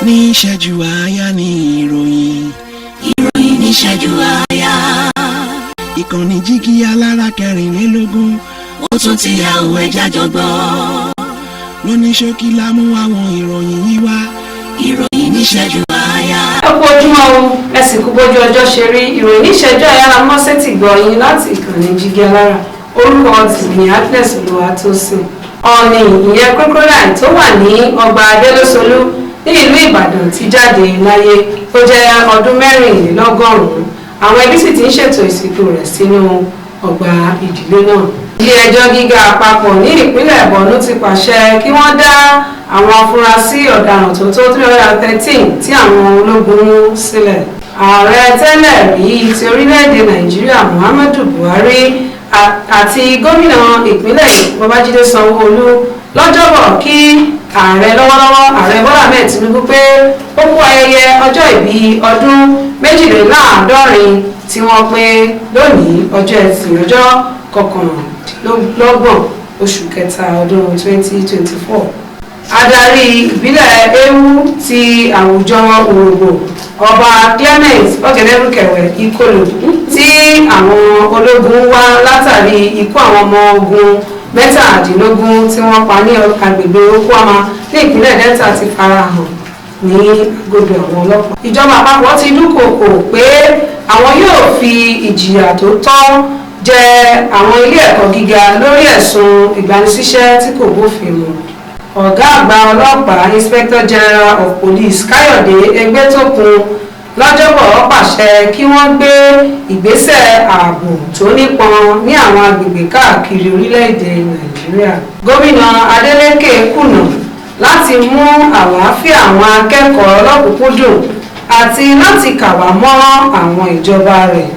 ní ìṣẹ́jú àáyá ní ìròyìn. Ìròyìn ní ìṣẹ́jú àáyá. Ìkànnì jígí alára 24. Ó tún ti yà òwe jájọgbọ́. Lóní ṣókí la mú àwọn ìròyìn yìí wá. Ìròyìn ní ìṣẹ́jú àáyá. Ẹ kú ojúmọ́ o, ẹ sì kú bójú ọjọ́ ṣe rí. Ìròyìn ní ìṣẹ́jú àáyá la mọ́ sétí gbọ́ yín láti ìkànnì jígí alára. Orúkọ tèmi ni Delesolu. Ọ̀ọ̀nì ìyẹn crocodile tó wà ní ọgbà Delesolu ní ìlú Ìbàdàn ti jáde láyé. Ó jẹ́ ọdún 84. Àwọn ẹbí sì ti ń ṣètò ìsìnkú rẹ̀ sínú ọgbà ìdílé náà. Ilé-ẹjọ́ gíga àpapọ̀ ní ìpínlẹ̀ Borno ti pàṣẹ kí wọ́n dá àwọn afurasí ọ̀daràn tó tó 313 tí àwọn ológun mú sílẹ̀. Ààrẹ tẹ́lẹ̀ rí ti orílẹ̀-èdè Nàìjíríà Muhammadu Buhari àti gómìnà ìpínlẹ̀ Babájídé Sanwó-Olú lọ́jọ́bọ̀ kí ààrẹ lọ́wọ́lọ́wọ́ ààrẹ Bọ́lá Ahmed Tinubu pé ó kú ayẹyẹ ọjọ́ ìbí ọdún 72 tí wọ́n pé lónìí ọjọ́ Ẹtì ọjọ́ 29 oṣù kẹta ọdún 2024. Adarí ìbílẹ̀ Ewu ti àwùjọ Òrògbò ọba Clement Ọ̀gẹ̀dẹ̀rúkẹ̀wẹ̀ Ìkọlù tí àwọn ológun wá látàrí ikú àwọn ọmọ ogun 17 tí wọ́n pa ní agbègbè Okuama ní ìpínlẹ̀ Delta ti farahàn ní agodo àwọn ọlọ́pàá. Ìjọba àpapọ̀ ti dúnkòokò pé àwọn yóò fi ìjìyà tó tọ́ jẹ àwọn ilé ẹ̀kọ́ gíga lórí ẹ̀sùn ìgbanisíṣẹ́ tí kò bófin mu. Ọ̀gá àgbà ọlọ́pàá Inspector General of Police Káyọ̀dé Ẹgbẹ́tókun lọ́jọ́bọ̀ pàṣẹ kí wọ́n gbé ìgbésẹ̀ ààbò tó nípọn ní àwọn agbègbè káàkiri orílẹ̀-èdè Nàìjíríà. Gómìnà Adeleke kùnà láti mú àlàáfíà àwọn akẹ́kọ̀ọ́ lọ́kùnkúndùn àti láti kàwá mọ́ àwọn ìjọba rẹ̀.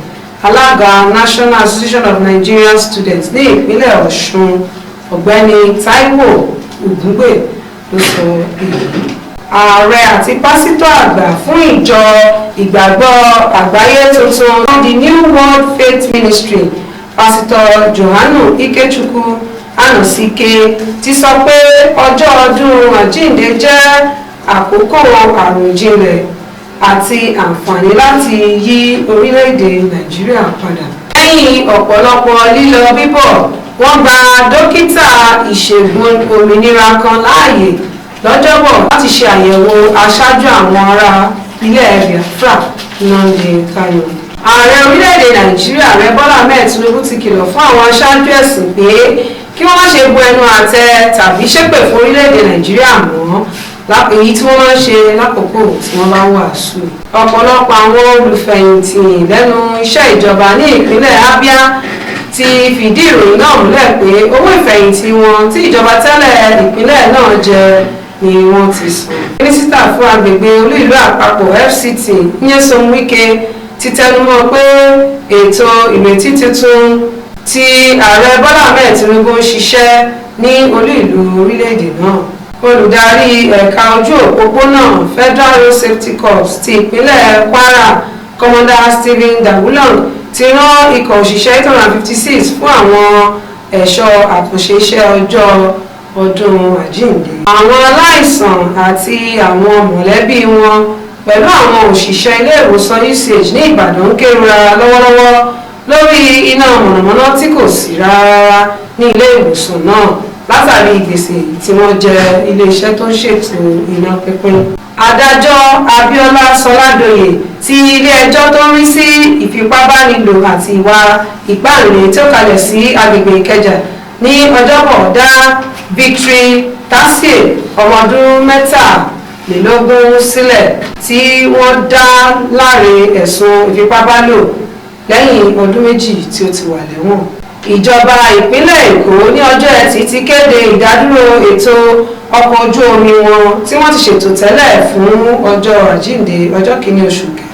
Alága National Association of Nigerian Students ní ìpínlẹ̀ Ọ̀ṣun Ọ̀gbẹ́ni Táíwò Ògúngbè ló sọ èyí. Ààrẹ àti pásítọ̀ àgbà fún ìjọ ìgbàgbọ́ àgbáyé tuntun the New World Faith Ministry pásítọ̀ Johanu Ikechukwu Anọsike ti sọ pé ọjọ́ ọdún àjíǹde jẹ́ àkókò àròjinlẹ̀ àti àǹfààní láti yí orílẹ̀-èdè Nàìjíríà padà. Lẹ́yìn ọ̀pọ̀lọpọ̀ lílọ bíbọ̀ wọ́n gba dókítà ìṣègùn òmìnira kan láàyè lọ́jọ́bọ̀ láti ṣe àyẹ̀wò aṣáájú àwọn ará ilẹ̀ Biafra Nnamdi Kanu. Ààrẹ orílẹ̀-èdè Nàìjíríà Ààrẹ Bọ́lá Ahmed Tinubu ti kìlọ̀ fún àwọn aṣáájú ẹ̀sìn pé kí wọ́n má ṣe bu ẹnu àtẹ́ tàbí ṣépè fún orílẹ̀-èdè Nàìjíríà mọ́ èyí tí wọ́n máa ń ṣe lákòókò tí wọ́n bá wàásù. Ọ̀pọ̀lọpọ̀ àwọn olùfẹ̀yìntì lẹ́nu iṣẹ́ ìjọba ní ìpínlẹ̀ Abia ti fìdí ìròyìn náà múlẹ̀ pé owó ìfẹ̀yìntì wọn tí ìjọba tẹ́lẹ̀ ìpínlẹ̀ náà jẹ ni wọ́n ti san. Mínísítà fún agbègbè olú ìlú àpapọ̀ FCT Nyesom Wike ti tẹnumọ́ pé ètò ìrètí tuntun tí ààrẹ Bọ́lá Ahmed Tinubu ń ṣiṣẹ́ ní olú ìlú orílẹ̀-èdè náà. Olùdarí ẹ̀ka ojú òpópónà Federal Road Safety Corps ti ìpínlẹ̀ Kwara Commander Stephen Dagulong ti rán ikọ̀ òṣìṣẹ́ 856 fún àwọn ẹ̀ṣọ́ àkànṣe iṣẹ́ ọjọ́ ọdún àjíǹde. Àwọn aláìsàn àti àwọn mọ̀lẹ́bí wọn pẹ̀lú àwọn òṣìṣẹ́ ilé ìwòsàn Iseju ní Ìbàdàn ń kérora lọ́wọ́lọ́wọ́ lórí iná mọ̀nàmọ́ná tí kò sí rárá ní ilé ìwòsàn náà látàrí gbèsè tí wọ́n jẹ iléeṣẹ́ tó ń ṣètò iná pínpín. Adájọ́ Abíọ́lá Sọládòyè ti ilé-ẹjọ́ tó ń rí sí ìfipábánilò àti ìwà ìpáǹle tó kalẹ̀ sí agbègbè Ìkẹjà ní ọjọ́bọ̀ dá Victory Tasie ọmọ ọdún 23 sílẹ̀ tí wọ́n dá láre ẹ̀sùn ìfipábánilò lẹ́yìn ọdún 2 tí ó ti wà lẹ́wọ̀n. Ìjọba ìpínlẹ̀ Èkó ní ọjọ́ Ẹtì ti kéde ìdádúró ètò ọkọ̀ ojú omi wọn tí wọ́n ti ṣètò tẹ́lẹ̀ fún ọjọ́ àjíǹde ọjọ́ 1 oṣù kẹrin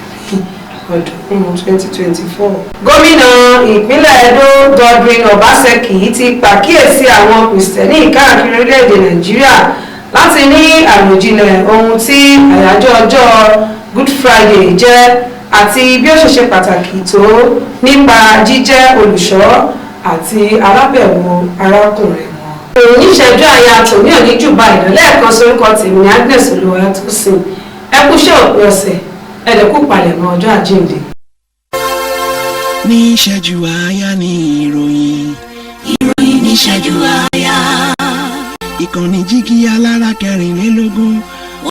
ọdún 2024. Gómìnà ìpínlẹ̀ Edo Godwin Obaseki ti pàkíyèsí àwọn Kìrìsìtẹ́nì káàkiri orílẹ̀-èdè Nàìjíríà láti ní àròjinlẹ̀ ohun tí àyájọ́ ọjọ́ Good Friday jẹ́ àti bí ó ṣe pàtàkì tó nípa jíjẹ́ olùṣọ́ àti alábẹ̀wò arákùnrin wọn. Ìròyìn ìṣẹ́jú àyà tòní òní jù báyìí lẹ́ẹ̀kan sórúkọ tèmi ní Delesolu. ẹ kú iṣẹ́ òpin ọ̀sẹ̀ ẹ̀dẹ̀kú palẹ̀mọ́ ọjọ́ àjíǹde. ní ìṣẹ́jú àáyá ní ìròyìn. ìròyìn ní ìṣẹ́jú àáyá. ìkànnì jígí alára kẹrìnlélógún.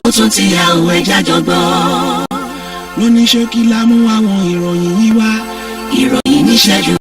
ó tún ti yá òun ẹja jọgbọ́. lóní ṣókí la mú àwọn ìròyìn yìí wá. ìròyìn ní ìṣẹ́jú